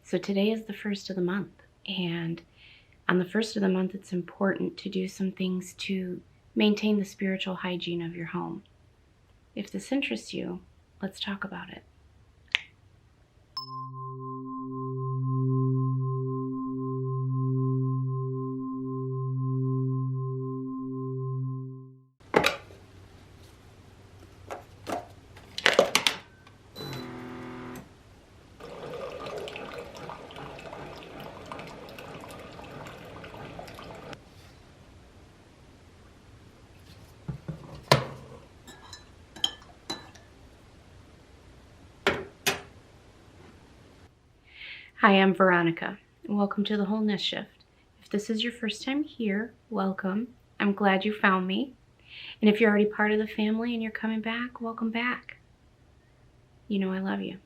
So today is the first of the month, and on the first of the month, it's important to do some things to maintain the spiritual hygiene of your home. If this interests you, let's talk about it. Hi, I'm Veronica, and welcome to the Wholeness Shift. If this is your first time here, welcome. I'm glad you found me. And if you're already part of the family and you're coming back, welcome back. You know I love you.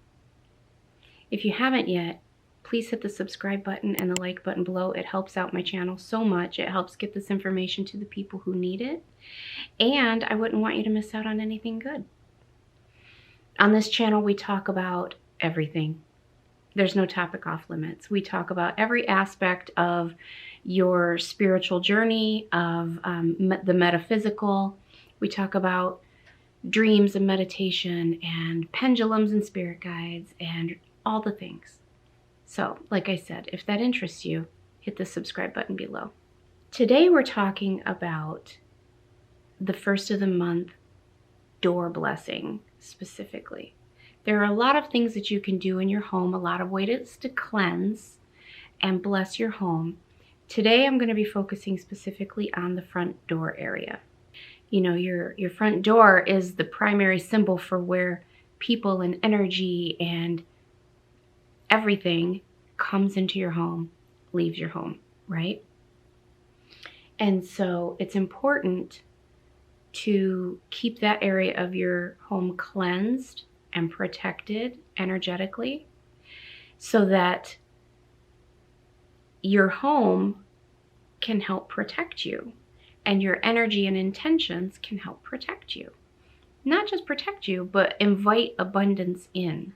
If you haven't yet, please hit the subscribe button and the like button below. It helps out my channel so much. It helps get this information to the people who need it. And I wouldn't want you to miss out on anything good. On this channel, we talk about everything. There's no topic off limits. We talk about every aspect of your spiritual journey, of the metaphysical. We talk about dreams and meditation and pendulums and spirit guides and all the things. So, like I said, if that interests you, hit the subscribe button below. Today we're talking about the first of the month door blessing specifically. There are a lot of things that you can do in your home, a lot of ways to cleanse and bless your home. Today I'm going to be focusing specifically on the front door area. You know, your front door is the primary symbol for where people and energy and everything comes into your home, leaves your home, right? And so it's important to keep that area of your home cleansed and protected energetically so that your home can help protect you and your energy and intentions can help protect you. Not just protect you, but invite abundance in,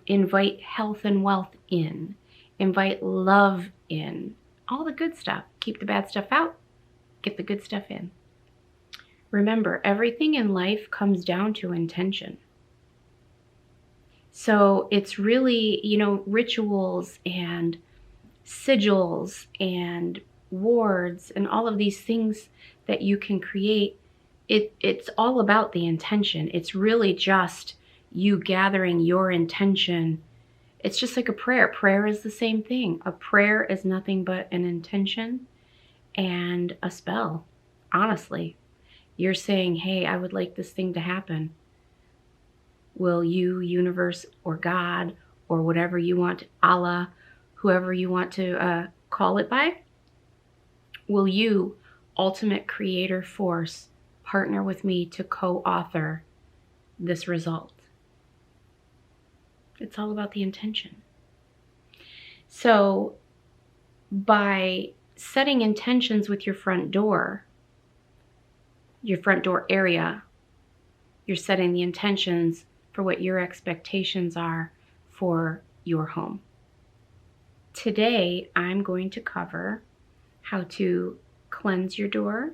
invite health and wealth in, invite love in, all the good stuff. Keep the bad stuff out, get the good stuff in. Remember, everything in life comes down to intention. So it's really, you know, rituals and sigils and wards and all of these things that you can create. It's all about the intention. It's really just you gathering your intention. It's just like a prayer. Prayer is the same thing. A prayer is nothing but an intention and a spell. Honestly, you're saying, hey, I would like this thing to happen. Will you, universe, or God, or whatever you want, Allah, whoever you want to call it by, will you, ultimate creator force, partner with me to co-author this result? It's all about the intention. So by setting intentions with your front door area, you're setting the intentions for what your expectations are for your home. Today, I'm going to cover how to cleanse your door.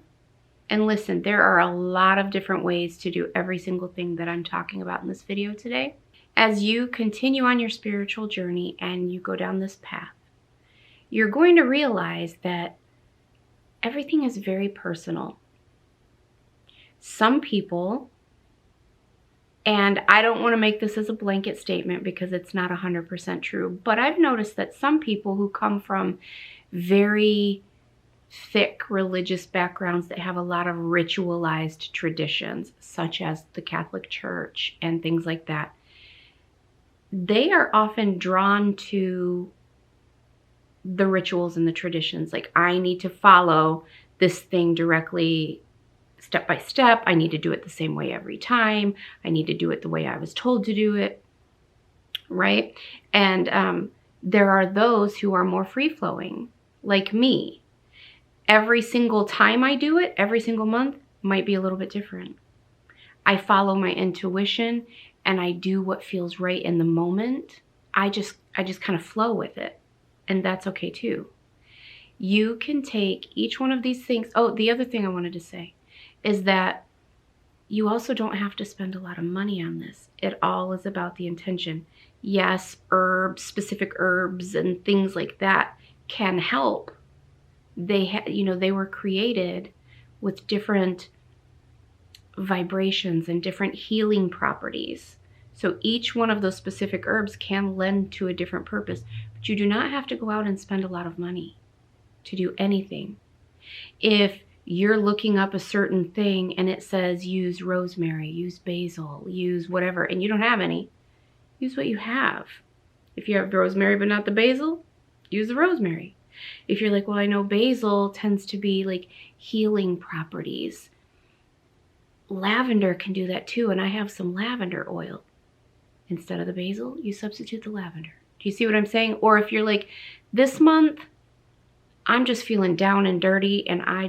And listen, there are a lot of different ways to do every single thing that I'm talking about in this video today. As you continue on your spiritual journey and you go down this path, you're going to realize that everything is very personal. Some people, and I don't want to make this as a blanket statement because it's not 100% true, but I've noticed that some people who come from very thick religious backgrounds that have a lot of ritualized traditions, such as the Catholic Church and things like that, they are often drawn to the rituals and the traditions. Like, I need to follow this thing directly, step by step. I need to do it the same way every time. I need to do it the way I was told to do it, right? And there are those who are more free-flowing, like me. Every single time I do it, every single month, might be a little bit different. I follow my intuition and I do what feels right in the moment. I I just kind of flow with it. And that's okay too. You can take each one of these things. Oh, the other thing I wanted to say is that you also don't have to spend a lot of money on this. It all is about the intention. Yes, herbs, specific herbs and things like that can help. They were created with different vibrations and different healing properties. So each one of those specific herbs can lend to a different purpose, but you do not have to go out and spend a lot of money to do anything. If you're looking up a certain thing and it says use rosemary, use basil, use whatever, and you don't have any, use what you have. If you have rosemary but not the basil, use the rosemary. If you're like, well, I know basil tends to be like healing properties, lavender can do that too, and I have some lavender oil. Instead of the basil, you substitute the lavender. Do you see what I'm saying? Or if you're like, this month, I'm just feeling down and dirty and I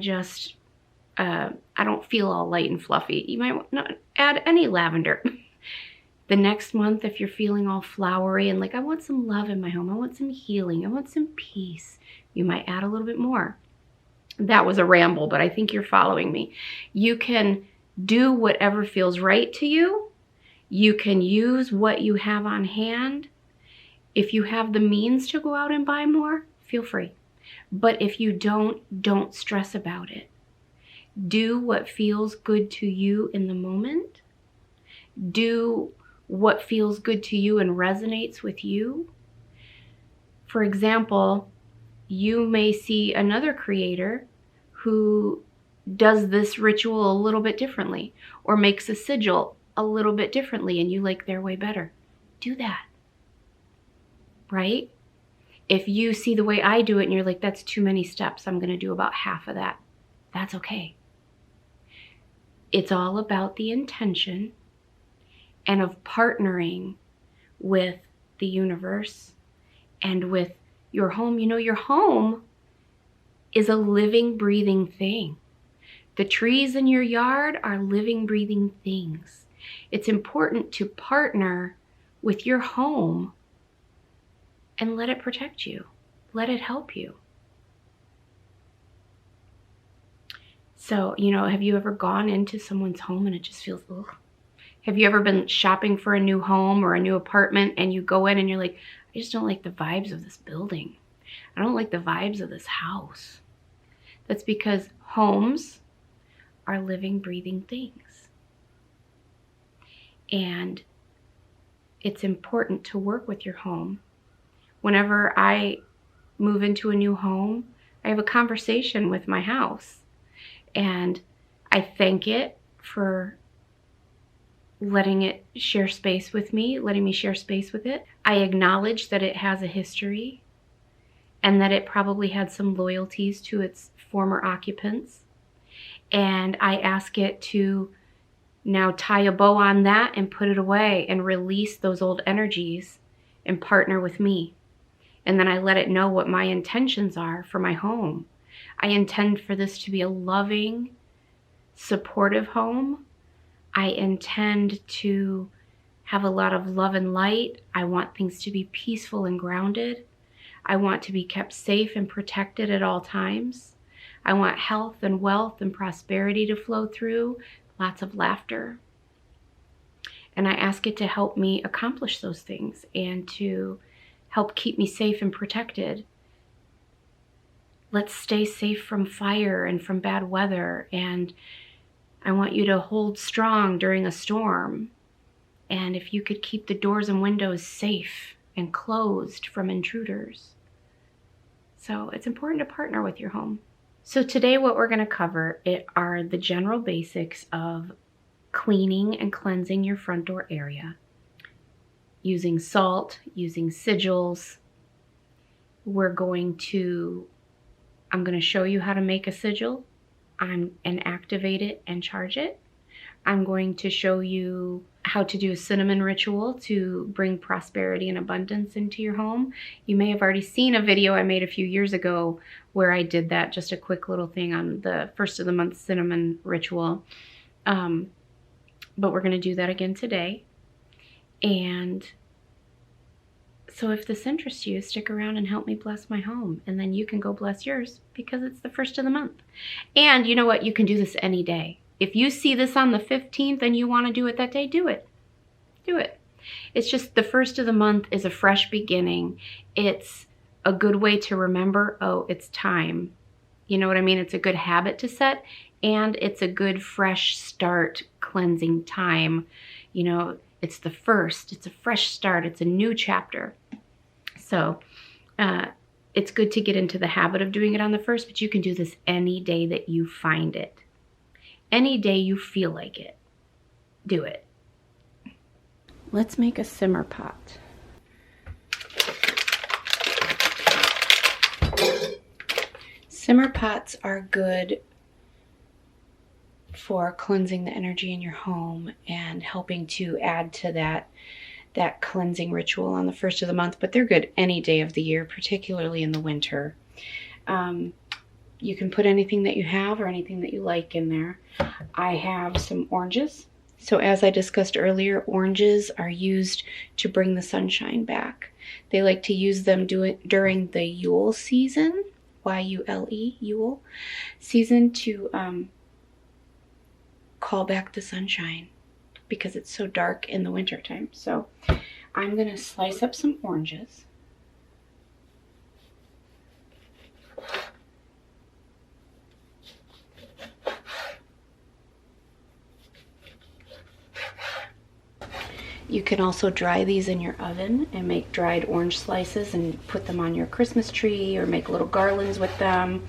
don't feel all light and fluffy. You might not add any lavender. The next month, if you're feeling all flowery and like, I want some love in my home, I want some healing, I want some peace, you might add a little bit more. That was a ramble, but I think you're following me. You can do whatever feels right to you. You can use what you have on hand. If you have the means to go out and buy more, feel free. But if you don't stress about it. Do what feels good to you in the moment. Do what feels good to you and resonates with you. For example, you may see another creator who does this ritual a little bit differently or makes a sigil a little bit differently and you like their way better. Do that, right? If you see the way I do it and you're like, that's too many steps, I'm going to do about half of that. That's okay. It's all about the intention and of partnering with the universe and with your home. You know, your home is a living, breathing thing. The trees in your yard are living, breathing things. It's important to partner with your home and let it protect you. Let it help you. So, have you ever gone into someone's home and it just feels, ugh? Have you ever been shopping for a new home or a new apartment and you go in and you're like, I just don't like the vibes of this building. I don't like the vibes of this house. That's because homes are living, breathing things. And it's important to work with your home. Whenever I move into a new home, I have a conversation with my house. And I thank it for letting it share space with me, letting me share space with it. I acknowledge that it has a history and that it probably had some loyalties to its former occupants. And I ask it to now tie a bow on that and put it away and release those old energies and partner with me. And then I let it know what my intentions are for my home. I intend for this to be a loving, supportive home. I intend to have a lot of love and light. I want things to be peaceful and grounded. I want to be kept safe and protected at all times. I want health and wealth and prosperity to flow through, lots of laughter. And I ask it to help me accomplish those things and to help keep me safe and protected. Let's stay safe from fire and from bad weather. And I want you to hold strong during a storm. And if you could keep the doors and windows safe and closed from intruders. So it's important to partner with your home. So today what we're going to cover are the general basics of cleaning and cleansing your front door area. Using salt, using sigils. I'm going to show you how to make a sigil and activate it and charge it. I'm going to show you how to do a cinnamon ritual to bring prosperity and abundance into your home. You may have already seen a video I made a few years ago where I did that, just a quick little thing on the first of the month cinnamon ritual. But we're going to do that again today. And So if this interests you, stick around and help me bless my home, and then you can go bless yours because it's the first of the month. And you know what? You can do this any day. If you see this on the 15th and you want to do it that day, do it. Do it. It's just the first of the month is a fresh beginning. It's a good way to remember, oh, it's time. You know what I mean? It's a good habit to set, and it's a good fresh start cleansing time. You know, it's the first, it's a fresh start, it's a new chapter. So it's good to get into the habit of doing it on the first, but you can do this any day that you find it. Any day you feel like it, do it. Let's make a simmer pot. Simmer pots are good for cleansing the energy in your home and helping to add to that cleansing ritual on the first of the month, but they're good any day of the year, particularly in the winter. You can put anything that you have or anything that you like in there. I have some oranges. So as I discussed earlier, oranges are used to bring the sunshine back. They like to use them during the Yule season, Y-U-L-E, Yule season, to call back the sunshine because it's so dark in the winter time. So I'm going to slice up some oranges. You can also dry these in your oven and make dried orange slices and put them on your Christmas tree or make little garlands with them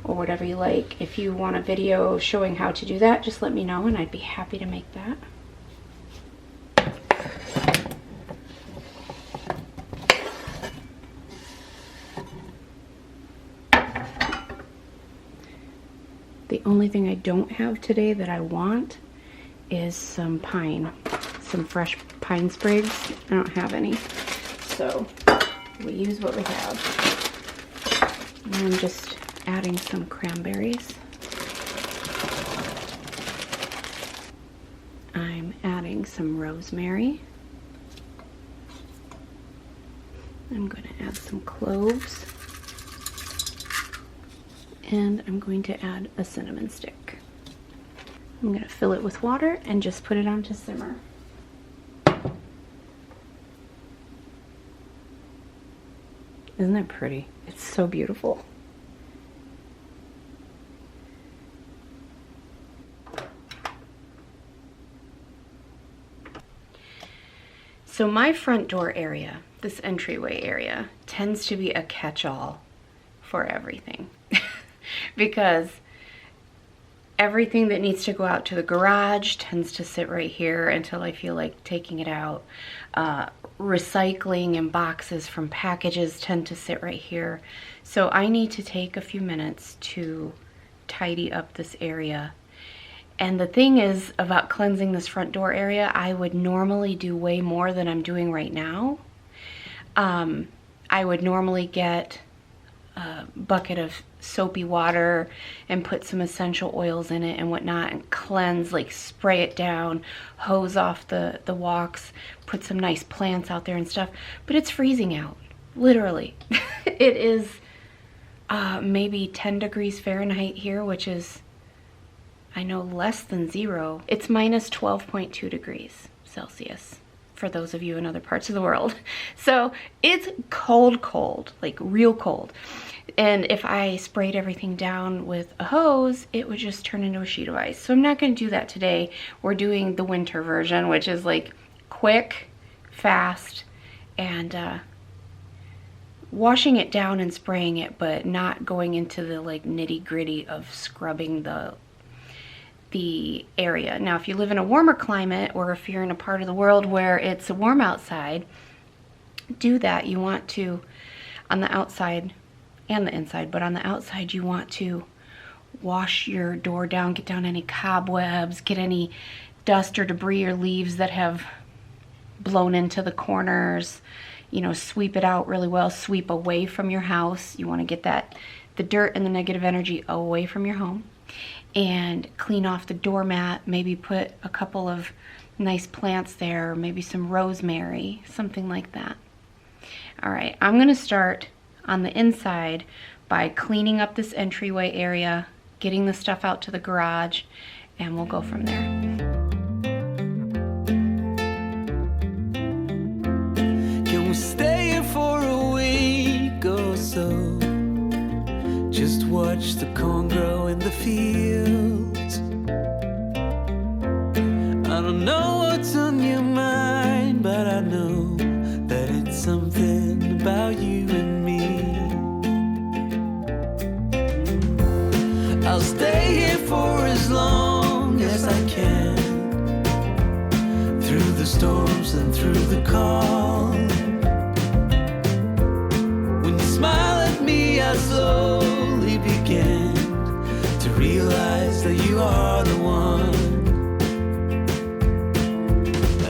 or whatever you like. If you want a video showing how to do that, just let me know and I'd be happy to make that. The only thing I don't have today that I want is some pine. Some fresh pine sprigs. I don't have any, so we use what we have. And I'm just adding some cranberries. I'm adding some rosemary. I'm going to add some cloves. And I'm going to add a cinnamon stick. I'm going to fill it with water and just put it on to simmer. Isn't that pretty? It's so beautiful. So my front door area, this entryway area, tends to be a catch-all for everything. Because everything that needs to go out to the garage tends to sit right here until I feel like taking it out. Recycling and boxes from packages tend to sit right here. So I need to take a few minutes to tidy up this area. And the thing is about cleansing this front door area, I would normally do way more than I'm doing right now. I would normally get a bucket of soapy water and put some essential oils in it and whatnot and cleanse, like spray it down, hose off the walks, put some nice plants out there and stuff. But it's freezing out, literally. It is maybe 10 degrees Fahrenheit here, which is, I know, less than zero. It's minus 12.2 degrees Celsius for those of you in other parts of the world. So it's cold, cold, like real cold. And if I sprayed everything down with a hose, it would just turn into a sheet of ice. So I'm not going to do that today. We're doing the winter version, which is like quick, fast, and washing it down and spraying it, but not going into the like nitty gritty of scrubbing the area. Now, if you live in a warmer climate, or if you're in a part of the world where it's warm outside, do that. You want to, on the outside and the inside, but on the outside you want to wash your door down, get down any cobwebs, get any dust or debris or leaves that have blown into the corners, you know, sweep it out really well, sweep away from your house. You want to get the dirt and the negative energy away from your home, and clean off the doormat, maybe put a couple of nice plants there, maybe some rosemary, something like that. All right, I'm gonna start on the inside by cleaning up this entryway area, getting the stuff out to the garage, and we'll go from there. Can we stay here for a week or so? Just watch the corn grow in the fields. I don't know what's on your mind, but I know that it's something about you and me. I'll stay here for as long as I can, through the storms and through the calm. When you smile at me, I slowly begin to realize that you are the one.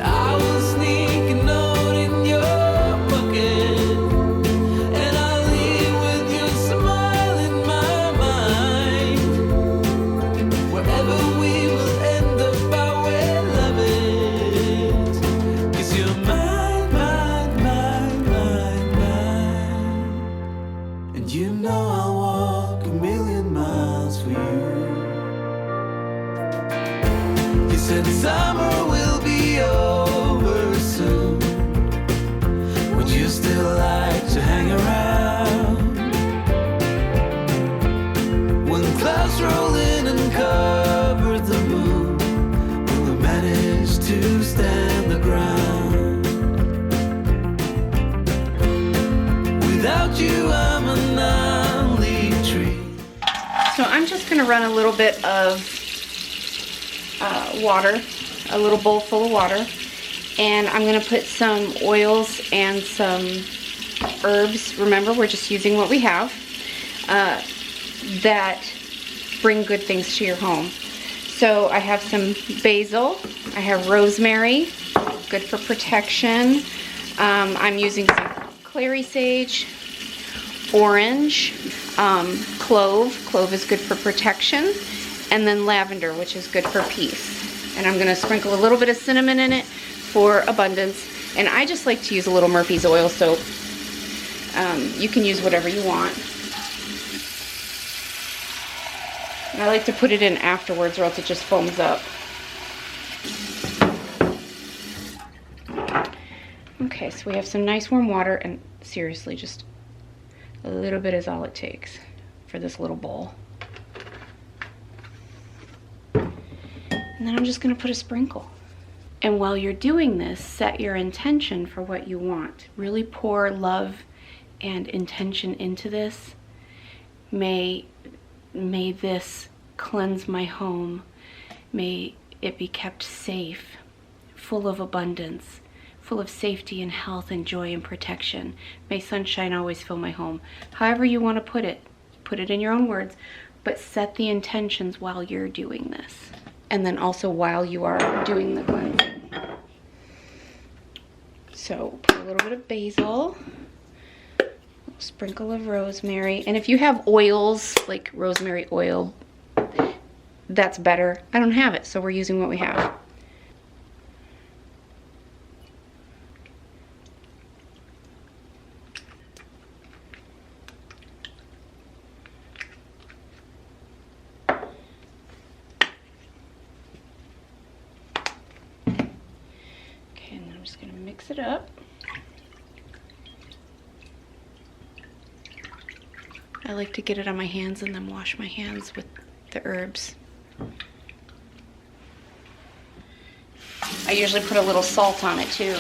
I will sneak a note in your pocket, and I'll leave with your smile in my mind. Wherever we will end up, I will love it, 'cause you're mine, mine, mine, mine, mine. And you know I'll walk a million miles for you. You said summer will be over soon. Would you still like to hang around? When clouds roll in and cover the moon, will we manage to stand the ground? Without you, I'm a non-leaf tree. So I'm just gonna run a little bit of water, a little bowl full of water, and I'm gonna put some oils and some herbs. Remember, we're just using what we have that bring good things to your home. So I have some basil, I have rosemary, good for protection. I'm using some clary sage, orange, clove. Clove is good for protection. And then lavender, which is good for peace. And I'm gonna sprinkle a little bit of cinnamon in it for abundance. And I just like to use a little Murphy's oil soap. You can use whatever you want. And I like to put it in afterwards or else it just foams up. Okay, so we have some nice warm water, and seriously, just a little bit is all it takes for this little bowl. And then I'm just gonna put a sprinkle. And while you're doing this, set your intention for what you want. Really pour love and intention into this. May this cleanse my home. May it be kept safe, full of abundance, full of safety and health and joy and protection. May sunshine always fill my home. However you want to put it in your own words, but set the intentions while you're doing this. And then also while you are doing the cleansing. So put a little bit of basil, a sprinkle of rosemary, and if you have oils like rosemary oil, that's better. I don't have it, so we're using what we have. Mix it up. I like to get it on my hands and then wash my hands with the herbs. I usually put a little salt on it too.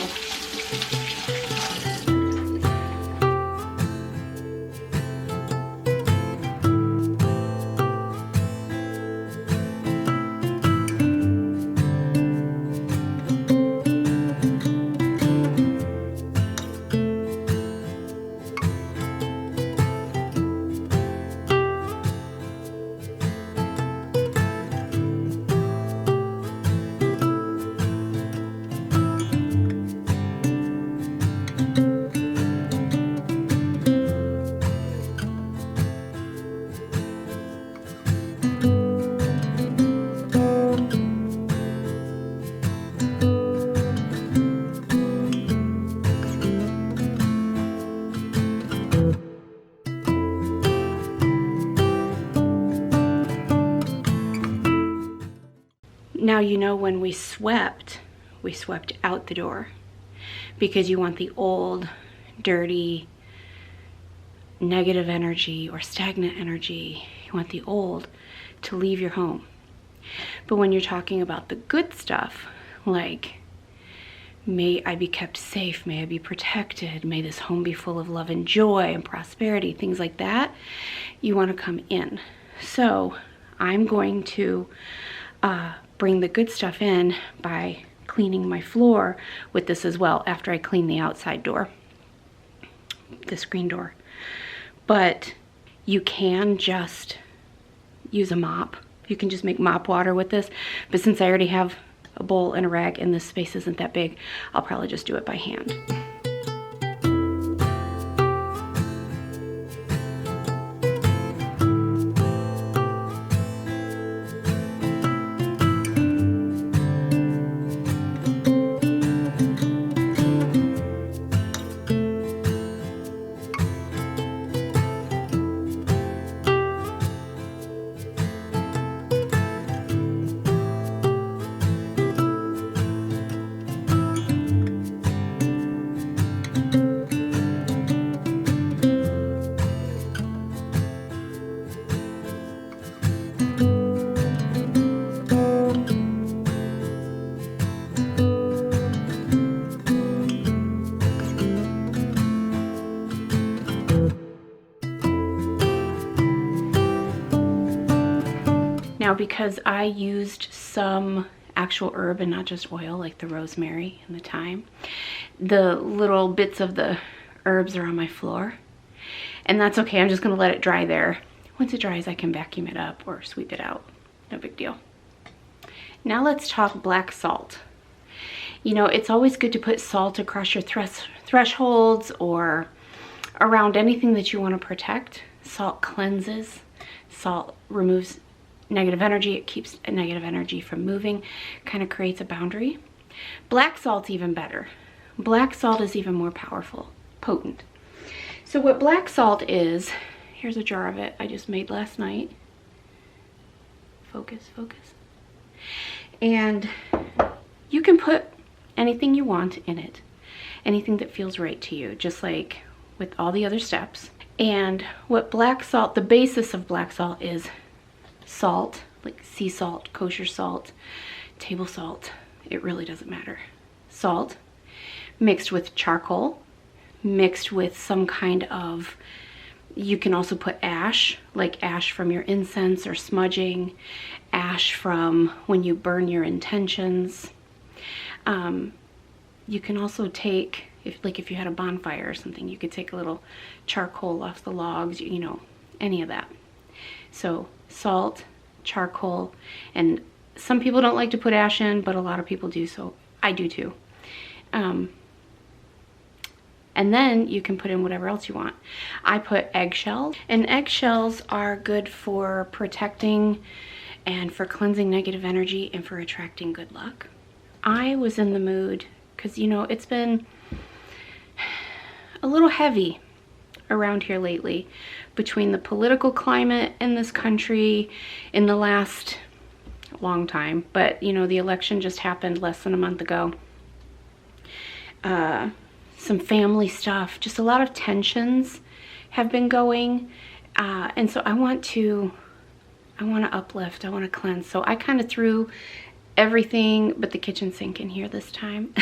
Now, you know, when we swept out the door because you want the old, dirty, negative energy or stagnant energy, you want the old to leave your home. But when you're talking about the good stuff, like, may I be kept safe, may I be protected, may this home be full of love and joy and prosperity, things like that, you want to come in. So I'm going to bring the good stuff in by cleaning my floor with this as well after I clean the outside door, the screen door. But you can just use a mop. You can just make mop water with this. But since I already have a bowl and a rag and this space isn't that big, I'll probably just do it by hand. Now, because I used some actual herb and not just oil, like the rosemary and the thyme, the little bits of the herbs are on my floor. And that's okay, I'm just gonna let it dry there. Once it dries, I can vacuum it up or sweep it out. No big deal. Now let's talk black salt. You know, it's always good to put salt across your thresholds or around anything that you want to protect. Salt cleanses, salt removes negative energy, it keeps negative energy from moving, kind of creates a boundary. Black salt's even better. Black salt is even more powerful, potent. So what black salt is, here's a jar of it I just made last night. Focus, focus. And you can put anything you want in it, anything that feels right to you, just like with all the other steps. And what black salt, the basis of black salt is salt, like sea salt, kosher salt, table salt, it really doesn't matter. Salt mixed with charcoal, mixed with some kind of, you can also put ash, like ash from your incense or smudging, ash from when you burn your intentions. You can also take, if you had a bonfire or something, you could take a little charcoal off the logs, you know, any of that. So salt, charcoal, and some people don't like to put ash in, but a lot of people do, so I do too. And then you can put in whatever else you want. I put eggshells, and eggshells are good for protecting and for cleansing negative energy and for attracting good luck. I was in the mood because, you know, it's been a little heavy around here lately between the political climate in this country in the last long time, but you know, the election just happened less than a month ago. Some family stuff, just a lot of tensions have been going, and so I want to uplift, I want to cleanse. So I kind of threw everything but the kitchen sink in here this time.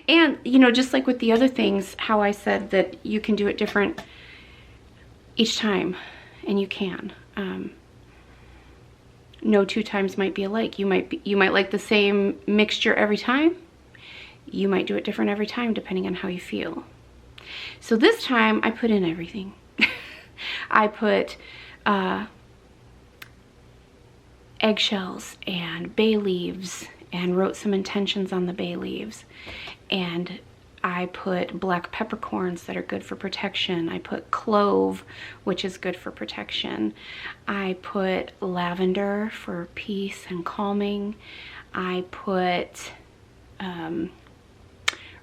And you know, just like with the other things, how I said that you can do it different each time, and you can. No two times might be alike. You might like the same mixture every time. You might do it different every time depending on how you feel. So this time I put in everything. I put eggshells and bay leaves and wrote some intentions on the bay leaves. And I put black peppercorns that are good for protection. I put clove, which is good for protection. I put lavender for peace and calming. I put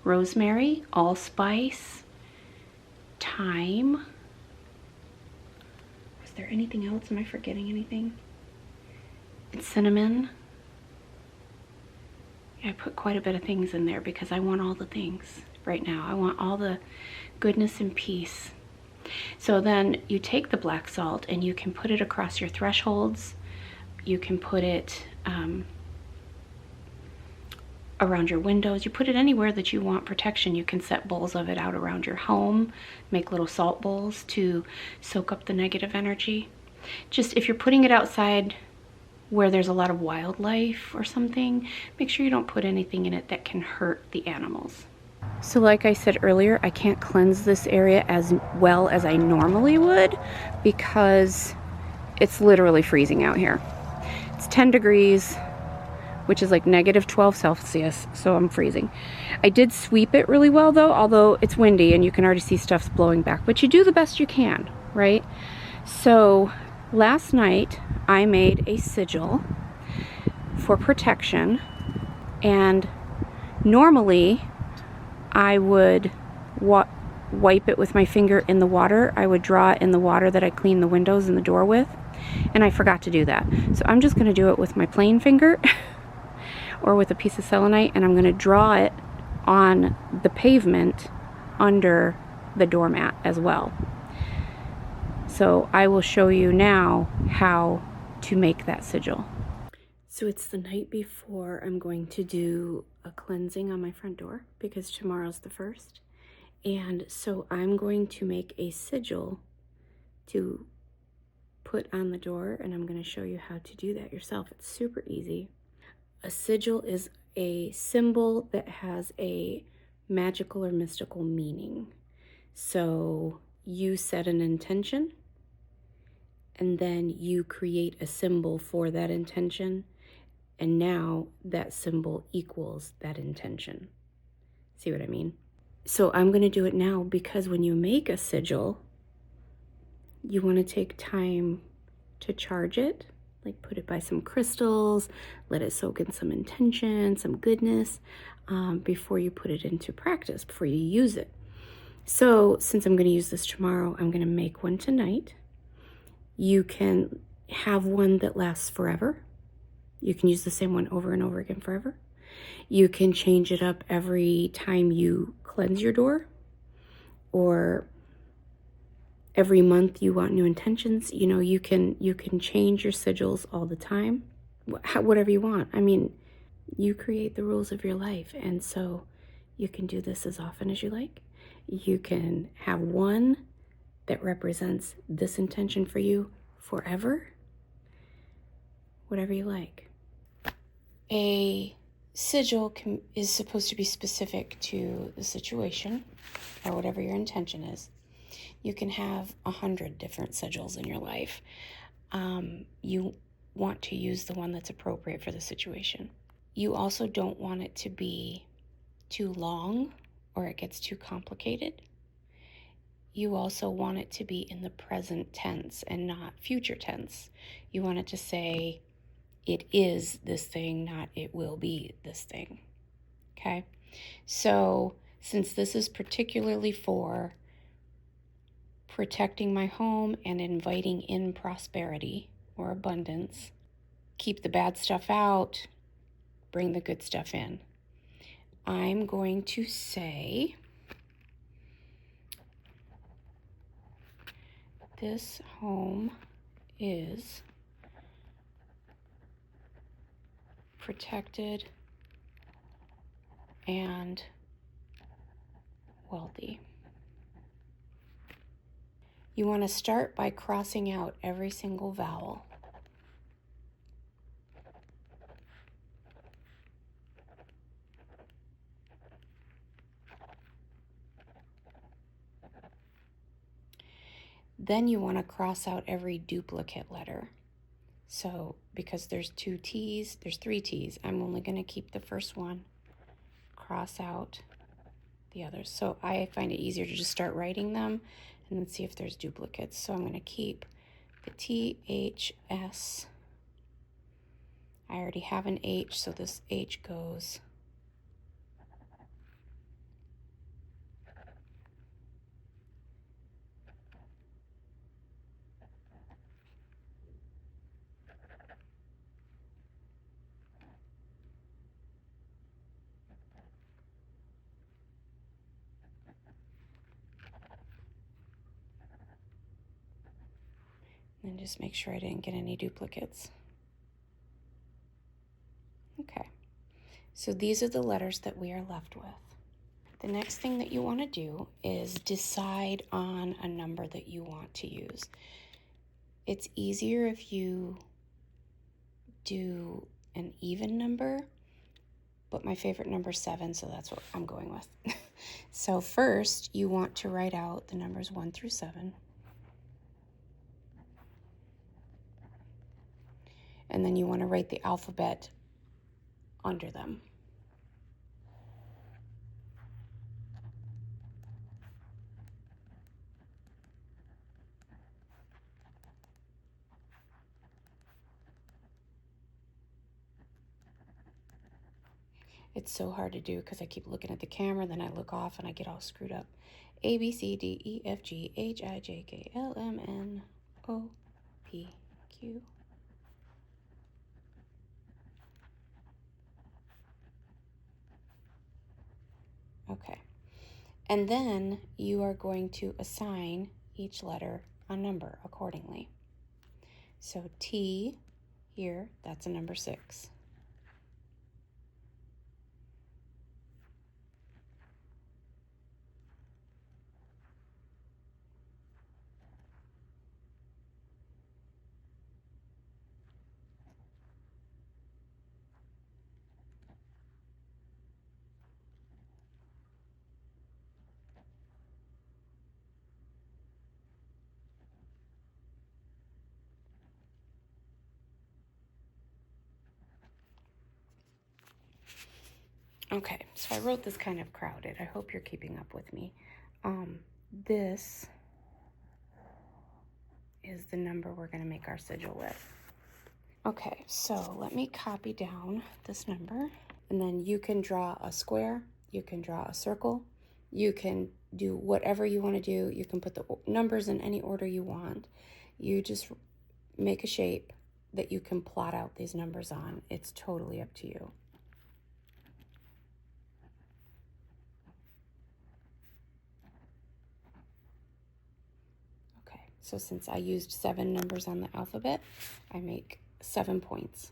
rosemary, allspice, thyme. Was there anything else? Am I forgetting anything? And cinnamon. I put quite a bit of things in there because I want all the things right now. I want all the goodness and peace. So then you take the black salt and you can put it across your thresholds. You can put it around your windows. You put it anywhere that you want protection. You can set bowls of it out around your home, make little salt bowls to soak up the negative energy. Just if you're putting it outside where there's a lot of wildlife or something, make sure you don't put anything in it that can hurt the animals. So like I said earlier, I can't cleanse this area as well as I normally would because it's literally freezing out here. It's 10 degrees, which is like -12 Celsius, so I'm freezing. I did sweep it really well though, although it's windy and you can already see stuff's blowing back, but you do the best you can, right? So last night I made a sigil for protection, and normally I would wipe it with my finger in the water. I would draw it in the water that I clean the windows and the door with, and I forgot to do that. So I'm just going to do it with my plain finger or with a piece of selenite, and I'm going to draw it on the pavement under the doormat as well. So I will show you now how to make that sigil. So it's the night before I'm going to do a cleansing on my front door because tomorrow's the 1st. And so I'm going to make a sigil to put on the door, and I'm going to show you how to do that yourself. It's super easy. A sigil is a symbol that has a magical or mystical meaning. So you set an intention, and then you create a symbol for that intention, and now that symbol equals that intention. See what I mean? So I'm going to do it now because when you make a sigil, you want to take time to charge it, like put it by some crystals, let it soak in some intention, some goodness, before you put it into practice, before you use it. So since I'm going to use this tomorrow, I'm going to make one tonight. You can have one that lasts forever. You can use the same one over and over again forever. You can change it up every time you cleanse your door, or every month you want new intentions. You know, you can change your sigils all the time, whatever you want. I mean, you create the rules of your life, and so you can do this as often as you like. You can have one that represents this intention for you forever, whatever you like. A sigil is supposed to be specific to the situation or whatever your intention is. You can have 100 different sigils in your life. You want to use the one that's appropriate for the situation. You also don't want it to be too long or it gets too complicated. You also want it to be in the present tense and not future tense. You want it to say, it is this thing, not it will be this thing. Okay? So since this is particularly for protecting my home and inviting in prosperity or abundance, keep the bad stuff out, bring the good stuff in, I'm going to say, this home is protected and wealthy. You want to start by crossing out every single vowel. Then you want to cross out every duplicate letter. So because there's 2 T's, there's 3 T's, I'm only going to keep the first one, cross out the others. So I find it easier to just start writing them and then see if there's duplicates. So I'm going to keep the THS. I already have an H, so this H goes. And just make sure I didn't get any duplicates. Okay, so these are the letters that we are left with. The next thing that you want to do is decide on a number that you want to use. It's easier if you do an even number, but my favorite number is 7, so that's what I'm going with. So first, you want to write out the numbers 1 through 7. And then you want to write the alphabet under them. It's so hard to do because I keep looking at the camera, then I look off and I get all screwed up. A, B, C, D, E, F, G, H, I, J, K, L, M, N, O, P, Q. Okay. And then you are going to assign each letter a number accordingly. So T here, that's a number 6. Okay, so I wrote this kind of crowded. I hope you're keeping up with me. This is the number we're going to make our sigil with. Okay, so let me copy down this number, and then you can draw a square, you can draw a circle, you can do whatever you want to do. You can put the numbers in any order you want. You just make a shape that you can plot out these numbers on. It's totally up to you. Okay, so since I used 7 numbers on the alphabet, I make 7 points.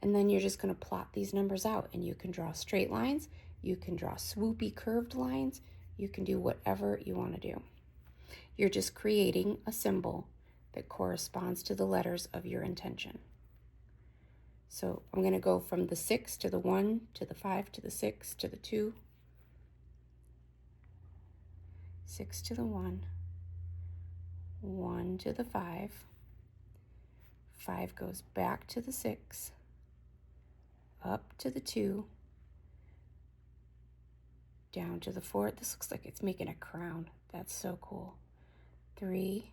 And then you're just going to plot these numbers out, and you can draw straight lines, you can draw swoopy curved lines, you can do whatever you want to do. You're just creating a symbol that corresponds to the letters of your intention. So I'm going to go from the 6 to the 1 to the 5 to the 6 to the 2, 6 to the 1, 1 to the 5, 5 goes back to the 6, up to the 2, down to the 4. This looks like it's making a crown. That's so cool. 3,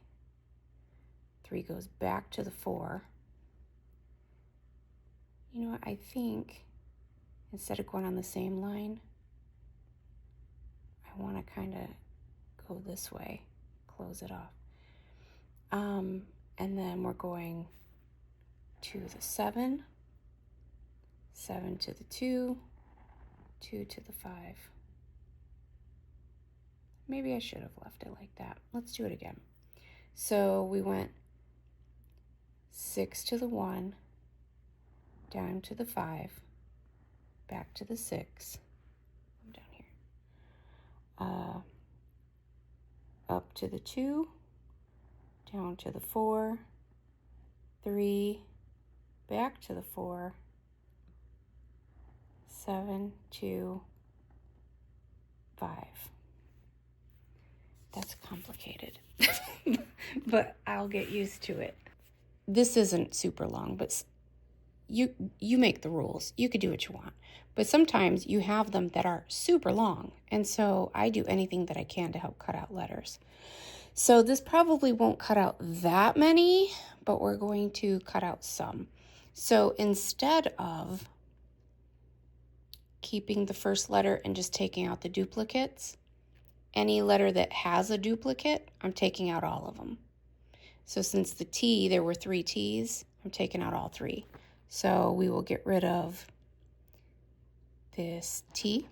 3 goes back to the 4. You know what, I think instead of going on the same line, I want to kind of go this way, close it off. And then we're going to the 7, 7 to the 2, 2 to the 5. Maybe I should have left it like that. Let's do it again. So we went 6 to the 1, down to the 5, back to the 6. I'm down here. Up to the 2, down to the 4, 3, back to the 4, 7, 2, 5. That's complicated, but I'll get used to it. This isn't super long, but you make the rules. You could do what you want. But sometimes you have them that are super long, and so I do anything that I can to help cut out letters. So this probably won't cut out that many, but we're going to cut out some. So instead of keeping the first letter and just taking out the duplicates, any letter that has a duplicate, I'm taking out all of them. So since the T, there were 3 T's, I'm taking out all 3. So we will get rid of this T.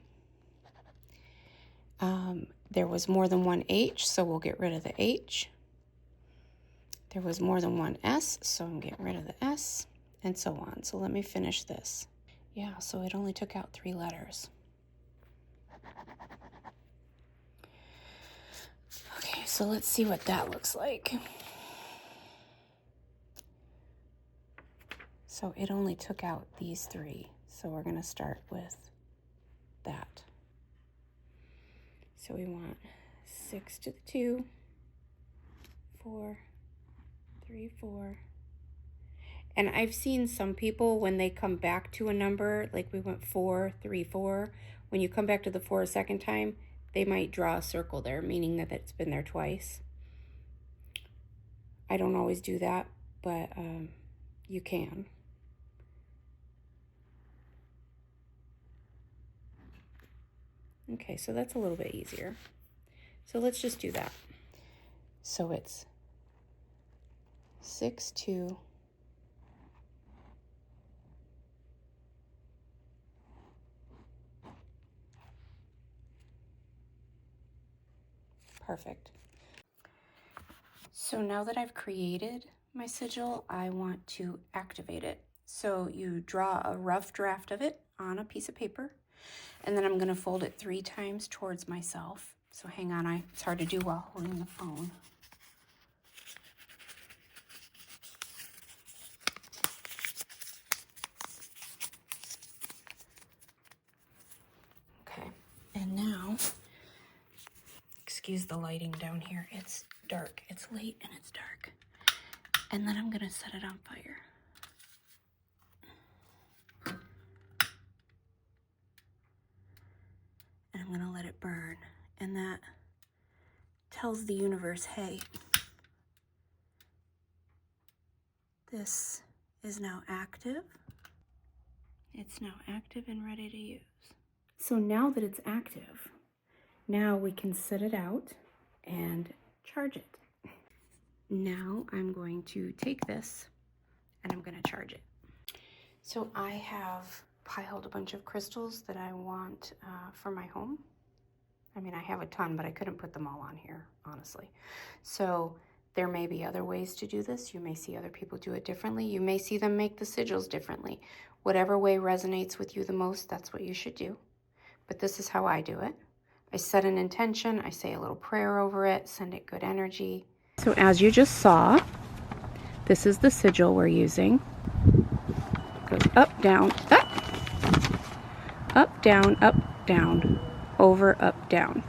There was more than one H, so we'll get rid of the H. There was more than one S, so I'm getting rid of the S, and so on. So let me finish this. Yeah, so it only took out 3 letters. Okay, so let's see what that looks like. So it only took out these 3. So we're gonna start with that. So we want 6 to the 2, 4, 3, 4. And I've seen some people, when they come back to a number, like we went 4, 3, 4, when you come back to the 4 a second time, they might draw a circle there, meaning that it's been there twice. I don't always do that, but you can. Okay, so that's a little bit easier. So let's just do that. So it's 6, 2, perfect. So now that I've created my sigil, I want to activate it. So you draw a rough draft of it on a piece of paper, and then I'm going to fold it 3 times towards myself. So hang on, it's hard to do while holding the phone. Okay, and now, excuse the lighting down here, it's dark, it's late and it's dark. And then I'm going to set it on fire. And I'm going to let it burn. And that tells the universe, hey, this is now active. It's now active and ready to use. So now that it's active, now we can set it out and charge it. Now I'm going to take this and I'm going to charge it. So I have piled a bunch of crystals that I want for my home. I mean, I have a ton, but I couldn't put them all on here, honestly. So there may be other ways to do this. You may see other people do it differently. You may see them make the sigils differently. Whatever way resonates with you the most, that's what you should do. But this is how I do it. I set an intention, I say a little prayer over it, send it good energy. So as you just saw, this is the sigil we're using. Goes up, down, up, down, over, up, down.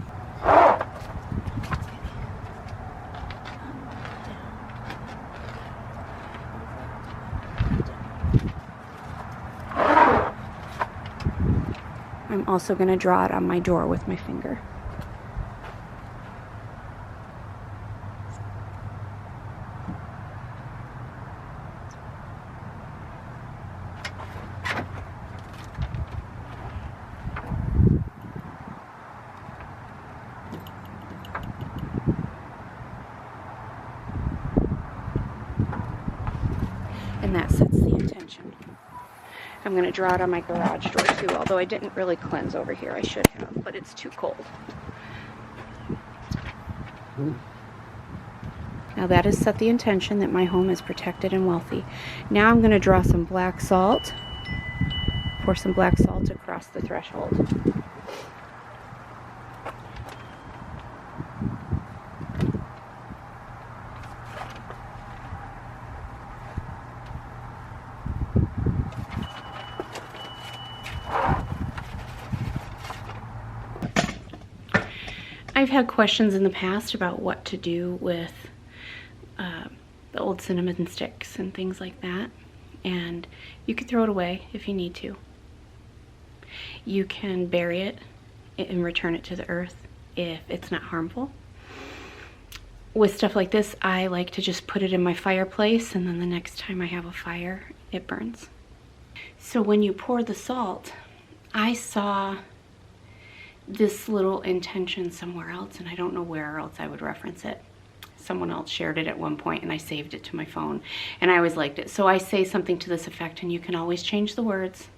I'm also going to draw it on my door with my finger. And that sets the intention. I'm going to draw it on my garage door too, although I didn't really cleanse over here. I should have, but it's too cold. Now that has set the intention that my home is protected and wealthy. Now I'm going to draw some black salt, pour some black salt across the threshold. I've had questions in the past about what to do with the old cinnamon sticks and things like that, and you could throw it away if you need to. You can bury it and return it to the earth if it's not harmful. With stuff like this, I like to just put it in my fireplace, and then the next time I have a fire, it burns. So when you pour the salt, I saw this little intention somewhere else, and I don't know where else I would reference it. Someone else shared it at one point, and I saved it to my phone, and I always liked it. So I say something to this effect, and you can always change the words.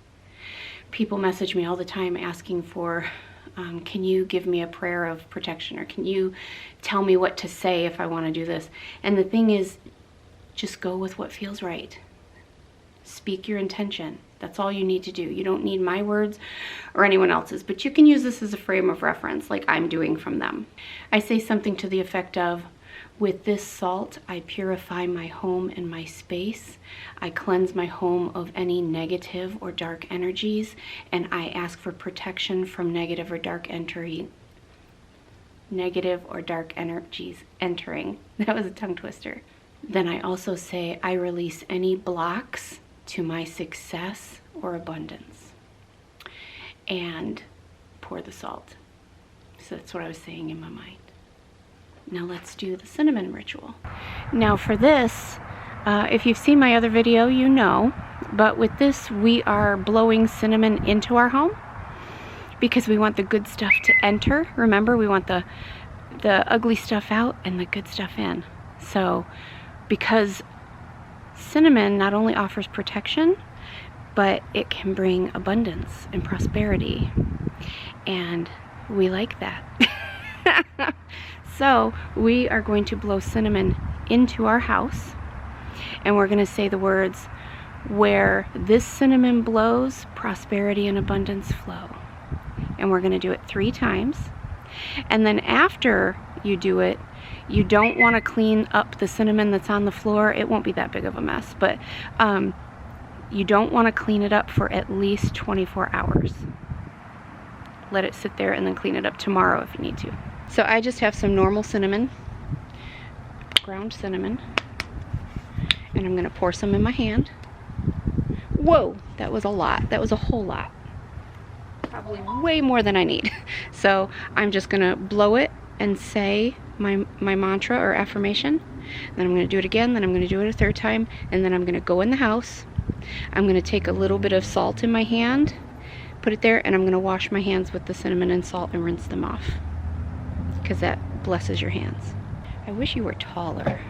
People message me all the time asking for, can you give me a prayer of protection, or can you tell me what to say if I want to do this? And the thing is, Just go with what feels right. Speak your intention. That's all you need to do. You don't need my words or anyone else's, but you can use this as a frame of reference like I'm doing from them. I say something to the effect of, with this salt, I purify my home and my space. I cleanse my home of any negative or dark energies, and I ask for protection from negative or dark energies entering. That was a tongue twister. Then I also say, I release any blocks to my success or abundance, and pour the salt. So that's what I was saying in my mind. Now let's do the cinnamon ritual. Now for this, if you've seen my other video, you know, but with this we are blowing cinnamon into our home because we want the good stuff to enter. Remember, we want the ugly stuff out and the good stuff in. So because cinnamon not only offers protection, but it can bring abundance and prosperity, and we like that. So we are going to blow cinnamon into our house, and we're going to say the words, where this cinnamon blows, prosperity and abundance flow. And we're going to do it 3 times. And then after you do it, you don't want to clean up the cinnamon that's on the floor. It won't be that big of a mess, but you don't want to clean it up for at least 24 hours. Let it sit there and then clean it up tomorrow if you need to. So I just have some normal cinnamon, ground cinnamon, and I'm going to pour some in my hand. Whoa, that was a lot. That was a whole lot. Probably way more than I need. So I'm just going to blow it and say my mantra or affirmation. Then I'm going to do it again, then I'm going to do it a 3rd time, and then I'm going to go in the house. I'm going to take a little bit of salt in my hand, put it there, and I'm going to wash my hands with the cinnamon and salt and rinse them off, because that blesses your hands. I wish you were taller.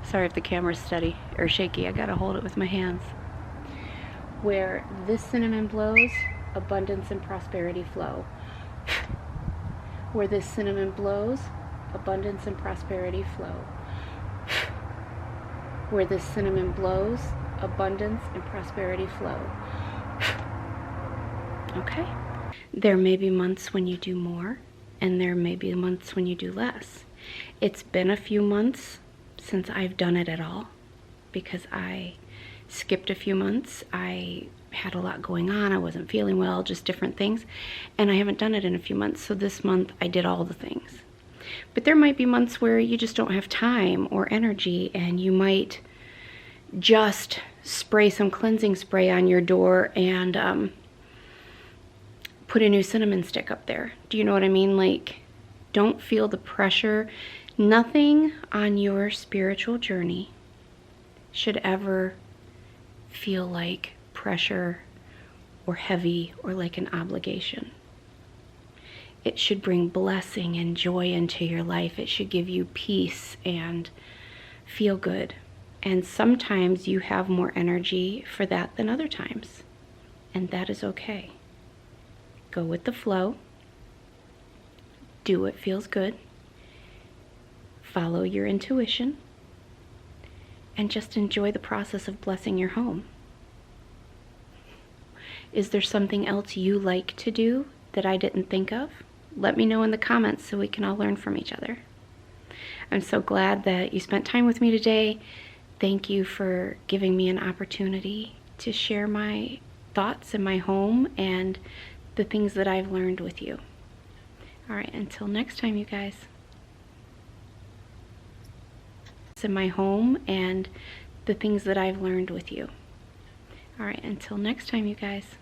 Sorry if the camera's steady or shaky. I gotta hold it with my hands. Where this cinnamon blows, abundance and prosperity flow. Where this cinnamon blows, abundance and prosperity flow. Where this cinnamon blows, abundance and prosperity flow. Okay. There may be months when you do more, and there may be months when you do less. It's been a few months since I've done it at all, because I skipped a few months. I had a lot going on. I wasn't feeling well, just different things, and I haven't done it in a few months. So this month I did all the things. But there might be months where you just don't have time or energy, and you might just spray some cleansing spray on your door and put a new cinnamon stick up there. Do you know what I mean? Like, don't feel the pressure. Nothing on your spiritual journey should ever feel like pressure or heavy or like an obligation. It should bring blessing and joy into your life. It should give you peace and feel good. And sometimes you have more energy for that than other times, and that is okay. Go with the flow. Do what feels good. Follow your intuition. And just enjoy the process of blessing your home. Is there something else you like to do that I didn't think of? Let me know in the comments so we can all learn from each other. I'm so glad that you spent time with me today. Thank you for giving me an opportunity to share my thoughts in my home and the things that I've learned with you. All right, until next time, you guys. In my home and the things that I've learned with you. All right, until next time, you guys.